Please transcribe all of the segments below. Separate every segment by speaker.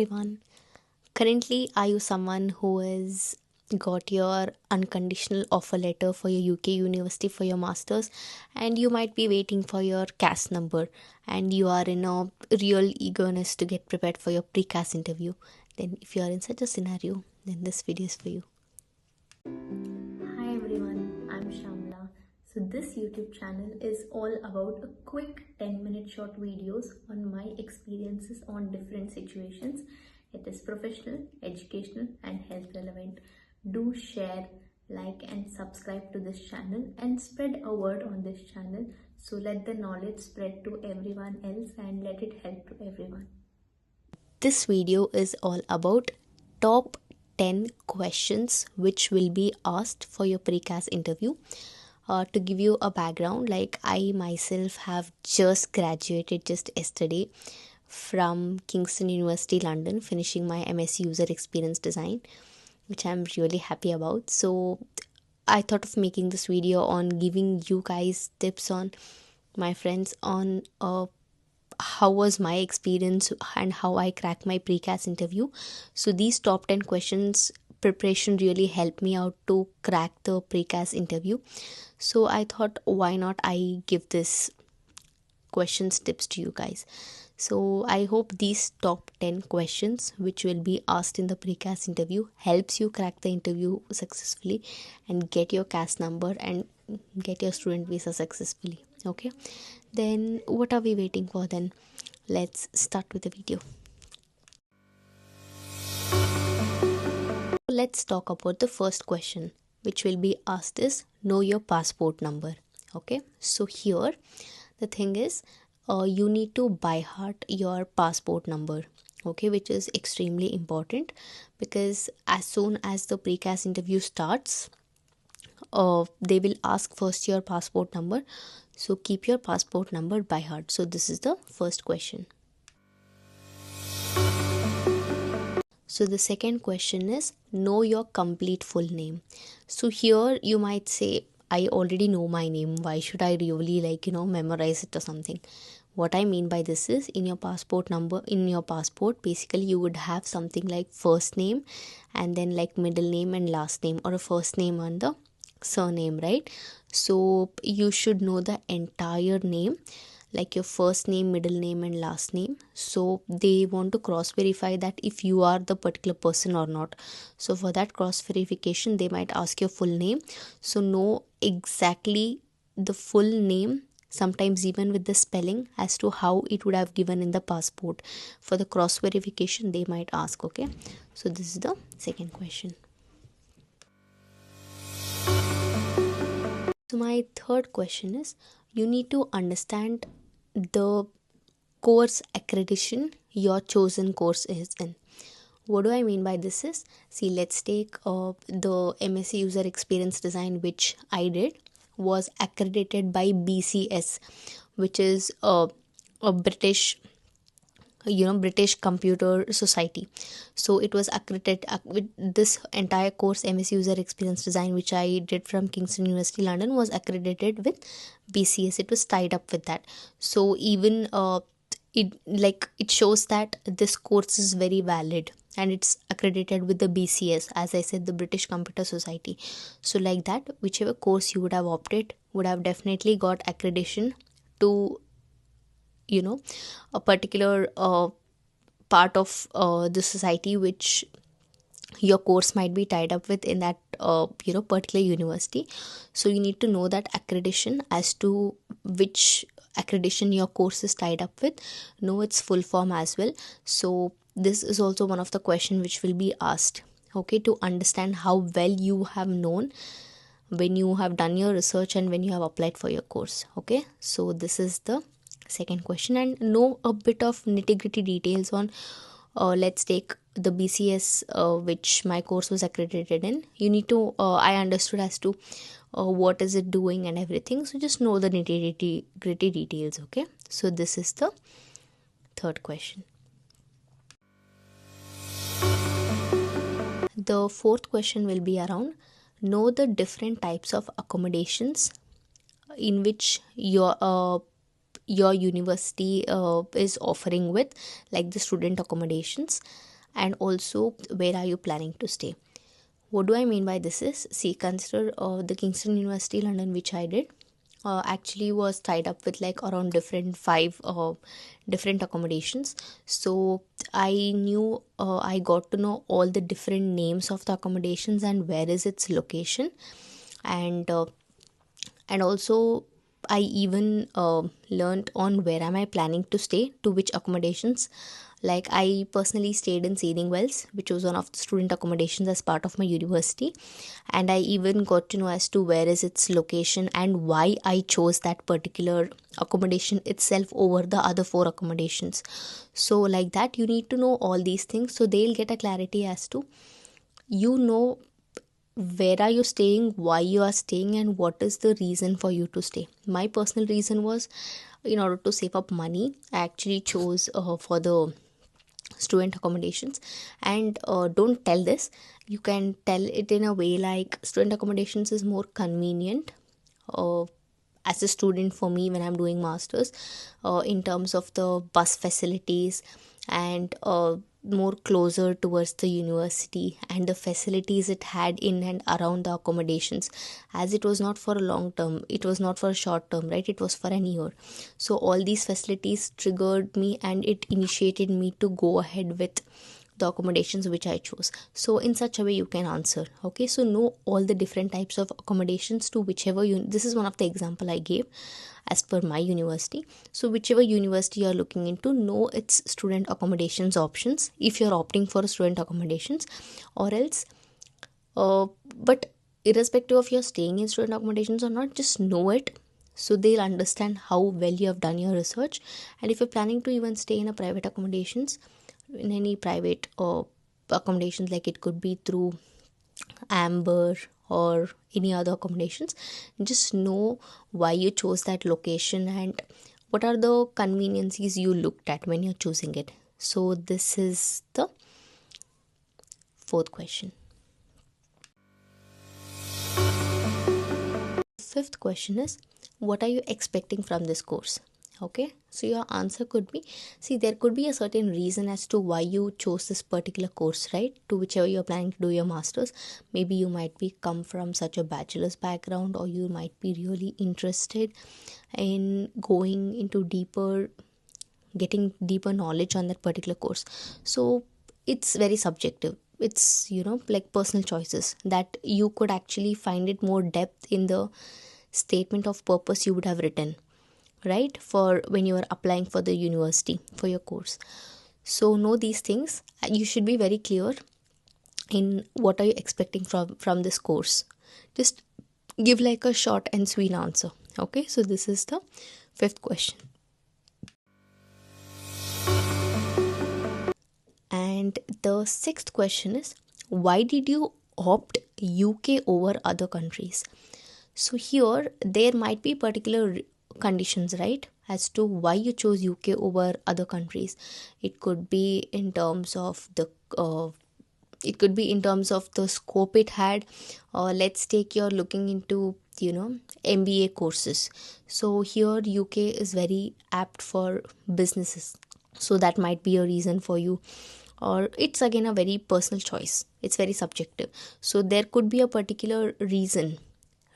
Speaker 1: everyone. Currently, are you someone who has got your unconditional offer letter for your UK university for your masters, and you might be waiting for your CAS number, and you are in a real eagerness to get prepared for your pre-CAS interview? Then if you are in such a scenario, then this video is for you. Hi everyone, I'm Shamla. So this YouTube channel is all about a quick 10-minute short videos on my experiences on different situations. It is professional, educational and health relevant. Do share, like and subscribe to this channel and spread a word on this channel. So let the knowledge spread to everyone else and let it help to everyone. This video is all about top 10 questions which will be asked for your pre-CAS interview. To give you a background, like I myself have just graduated just yesterday from Kingston University, London, finishing my MSc User Experience Design, which I'm really happy about. So I thought of making this video on giving you guys tips on my friends on how was my experience and how I cracked my pre-CAS interview. So these top 10 questions preparation really helped me out to crack the pre-CAS interview. So I thought, why not I give this questions tips to you guys. So I hope these top 10 questions which will be asked in the pre-CAS interview helps you crack the interview successfully and get your CAS number and get your student visa successfully. Okay, then what are we waiting for then? Let's start with the video. Let's talk about the first question which will be asked is know your passport number. Okay, so here the thing is you need to by heart your passport number, okay, which is extremely important because as soon as the pre-CAS interview starts, they will ask first your passport number. So keep your passport number by heart. So this is the first question. So the second question is know your complete full name. So here you might say, I already know my name. Why should I really memorize it or something? What I mean by this is in your passport number, in your passport, basically you would have something like first name and then like middle name and last name, or a first name and the surname, right? So you should know the entire name, like your first name, middle name and last name. So they want to cross verify that if you are the particular person or not. So for that cross verification they might ask your full name. So know exactly the full name, sometimes even with the spelling as to how it would have given in the passport. For the cross verification they might ask. Okay, so this is the second question. So my third question is you need to understand the course accreditation your chosen course is in. What do I mean by this is, see, let's take the MSc User Experience Design which I did was accredited by BCS, which is a British British Computer Society. So it was accredited with this entire course MSc User Experience Design which I did from Kingston University, London, was accredited with BCS. It was tied up with that. So even it shows that this course is very valid and it's accredited with the BCS, as I said, the British Computer Society. So like that, whichever course you would have opted would have definitely got accreditation to a particular part of the society which your course might be tied up with in that particular university. So you need to know that accreditation as to which accreditation your course is tied up with, know its full form as well. So this is also one of the question which will be asked, okay, to understand how well you have known when you have done your research and when you have applied for your course. Okay, so this is the second question. And know a bit of nitty-gritty details on let's take the BCS which my course was accredited in. You need to I understood as to what is it doing and everything. So just know the nitty-gritty details. Okay, so this is the third question. The fourth question will be around know the different types of accommodations in which your university is offering with, like the student accommodations, and also where are you planning to stay. What do I mean by this is, see, consider the Kingston University London, which I did, actually was tied up with like around different five different accommodations. So I knew, I got to know all the different names of the accommodations and where is its location. And also I even learned on where am I planning to stay, to which accommodations. Like I personally stayed in Seething Wells, which was one of the student accommodations as part of my university, and I even got to know as to where is its location and why I chose that particular accommodation itself over the other four accommodations. So like that, you need to know all these things, so they'll get a clarity as to, you know, where are you staying, why you are staying, and what is the reason for you to stay. My personal reason was, in order to save up money, I actually chose for the student accommodations. And don't tell this, you can tell it in a way like student accommodations is more convenient uh, as a student for me when I'm doing masters, in terms of the bus facilities, and more closer towards the university, and the facilities it had in and around the accommodations, as it was not for a long term, it was not for a short term, right, it was for an year. So all these facilities triggered me and it initiated me to go ahead with the accommodations which I chose. So in such a way you can answer. Okay, so know all the different types of accommodations to whichever you, this is one of the example I gave as per my university. So whichever university you're looking into, know its student accommodations options if you're opting for student accommodations, or else but irrespective of you're staying in student accommodations or not, just know it, so they'll understand how well you have done your research. And if you're planning to even stay in a private accommodations, in any private accommodations, like it could be through Amber or any other accommodations, just know why you chose that location and what are the conveniences you looked at when you're choosing it. So this is the fourth question. Fifth question is, what are you expecting from this course? Okay, so your answer could be, see, there could be a certain reason as to why you chose this particular course, right, to whichever you're planning to do your masters. Maybe you might be come from such a bachelor's background, or you might be really interested in going into deeper, getting deeper knowledge on that particular course. So it's very subjective, it's, you know, like personal choices, that you could actually find it more depth in the statement of purpose you would have written, right, for when you are applying for the university for your course. So know these things, you should be very clear in what are you expecting from this course. Just give like a short and sweet answer. Okay, so this is the fifth question. And the sixth question is, why did you opt UK over other countries? So here there might be particular conditions, right, as to why you chose UK over other countries. It could be in terms of the it could be in terms of the scope it had. Let's take, you're looking into, you know, MBA courses. So here UK is very apt for businesses, so that might be a reason for you. Or it's again a very personal choice, it's very subjective, so there could be a particular reason,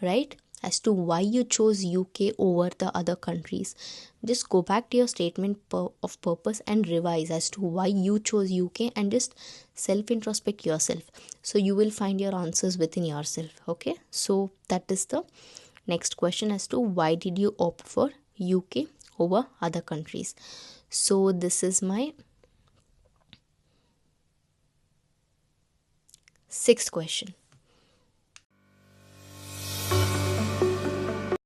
Speaker 1: right, as to why you chose UK over the other countries. Just go back to your statement of purpose and revise as to why you chose UK, and just self introspect yourself, so you will find your answers within yourself. Okay, so that is the next question, as to why did you opt for UK over other countries. So this is my sixth question.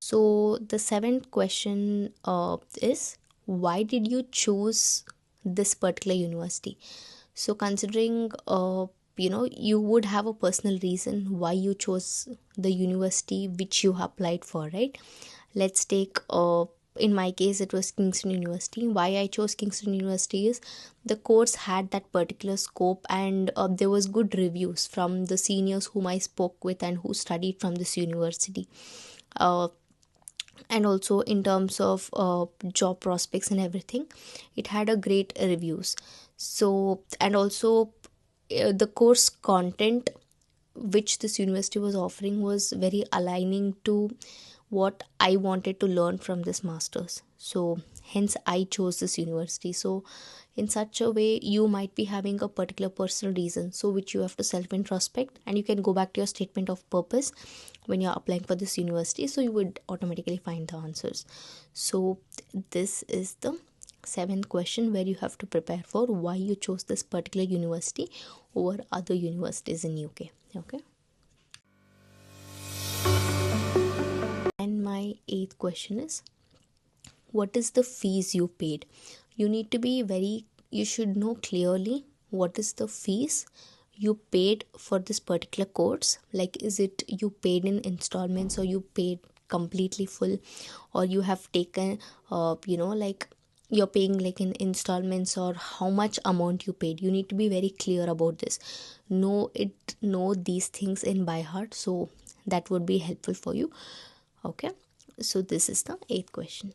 Speaker 1: So the seventh question is, why did you choose this particular university? So considering you know, you would have a personal reason why you chose the university which you applied for, right? Let's take in my case it was Kingston University. Why I chose Kingston University is, the course had that particular scope, and there was good reviews from the seniors whom I spoke with and who studied from this university. uh, and also in terms of job prospects and everything, it had a great reviews. So, and also the course content which this university was offering was very aligning to what I wanted to learn from this masters. So hence I chose this university. So in such a way, you might be having a particular personal reason, so which you have to self introspect, and you can go back to your statement of purpose when you're applying for this university, so you would automatically find the answers. So this is the seventh question where you have to prepare for why you chose this particular university over other universities in UK. Okay. And my eighth question is, what is the fees you paid? You need to be very, you should know clearly what is the fees you paid for this particular course. Like, is it you paid in installments, or you paid completely full, or you have taken like you're paying like in installments, or how much amount you paid. You need to be very clear about this. Know these things in by heart, so that would be helpful for you. Okay, so this is the eighth question.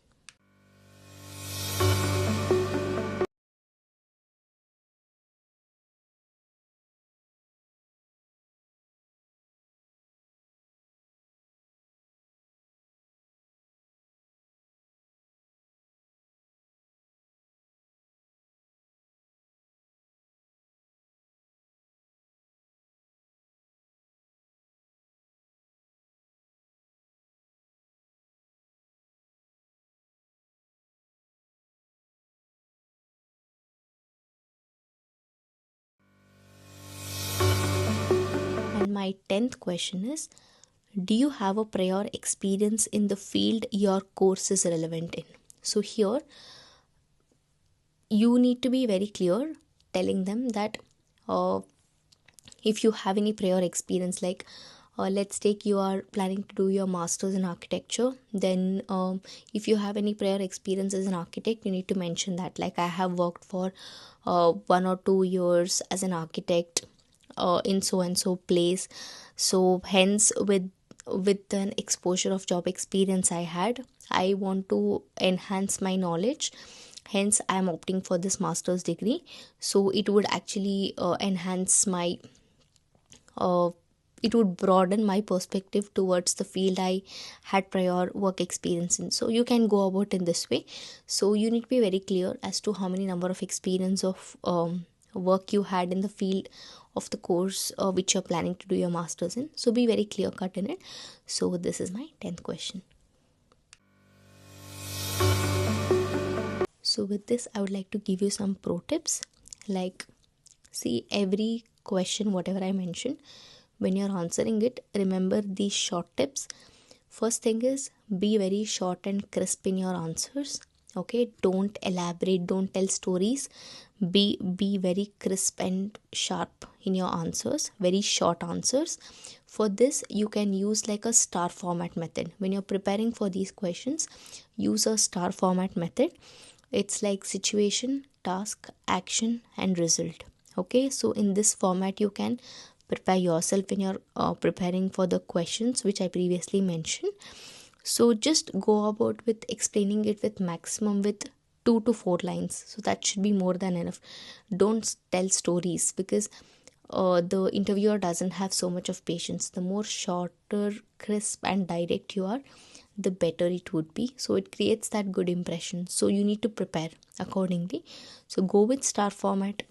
Speaker 1: And my 10th question is, do you have a prior experience in the field your course is relevant in? So here you need to be very clear, telling them that uh, if you have any prior experience, like let's take you are planning to do your masters in architecture, then if you have any prior experience as an architect, you need to mention that, like, I have worked for 1 or 2 years as an architect in so and so place. So hence, with an exposure of job experience I had, I want to enhance my knowledge, hence I am opting for this master's degree. So it would actually enhance my uh, it would broaden my perspective towards the field I had prior work experience in. So you can go about in this way. So you need to be very clear as to how many number of experience of work you had in the field of the course which you're planning to do your masters in. So be very clear cut in it. So this is my 10th question. So with this, I would like to give you some pro tips. Like, see, every question whatever I mentioned, when you're answering it, remember these short tips. First thing is, be very short and crisp in your answers. Okay, don't elaborate, don't tell stories. Be very crisp and sharp in your answers, very short answers. For this, you can use like a star format method. When you're preparing for these questions, use a star format method. It's like situation, task, action, and result. Okay, so in this format, you can prepare yourself when you're preparing for the questions which I previously mentioned. So just go about with explaining it with maximum with 2 to 4 lines. So that should be more than enough. Don't tell stories, because the interviewer doesn't have so much of patience. The more shorter, crisp, and direct you are, the better it would be. So it creates that good impression. So you need to prepare accordingly. So go with star format,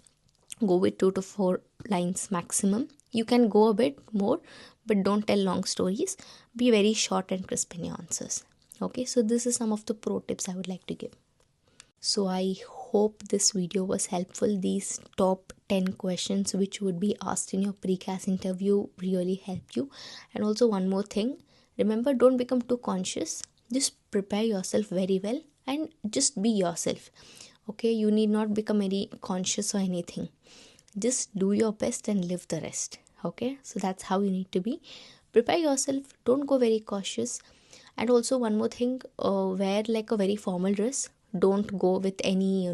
Speaker 1: go with 2 to 4 lines maximum. You can go a bit more, but don't tell long stories. Be very short and crisp in your answers. Okay, so this is some of the pro tips I would like to give. So I hope this video was helpful. These top 10 questions which would be asked in your pre-CAS interview really helped you. And also one more thing, remember, don't become too conscious. Just prepare yourself very well and just be yourself. Okay, you need not become very conscious or anything. Just do your best and live the rest. Okay, so that's how you need to be. Prepare yourself, don't go very cautious. And also one more thing, wear like a very formal dress. Don't go with any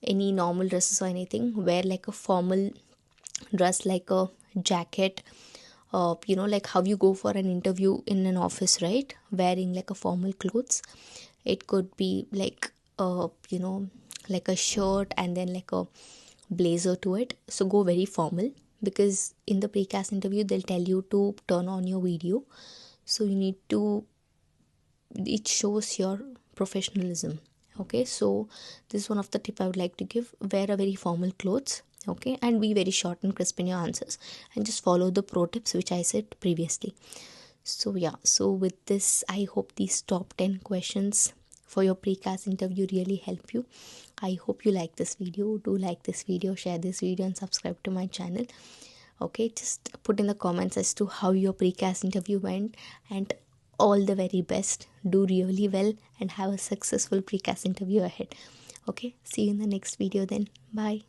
Speaker 1: normal dresses or anything. Wear like a formal dress, like a jacket, like how you go for an interview in an office, right? Wearing like a formal clothes. It could be like like a shirt and then like a blazer to it. So go very formal, because in the pre-CAS interview they'll tell you to turn on your video. So you need to, it shows your professionalism. Okay, so this is one of the tip I would like to give. Wear a very formal clothes, okay, and be very short and crisp in your answers, and just follow the pro tips which I said previously. So yeah, so with this, I hope these top 10 questions for your pre-CAS interview really help you. I hope you like this video. Do like this video, share this video, and subscribe to my channel. Okay, just put in the comments as to how your pre-CAS interview went, and all the very best. Do really well and have a successful pre-CAS interview ahead. Okay, see you in the next video then. Bye.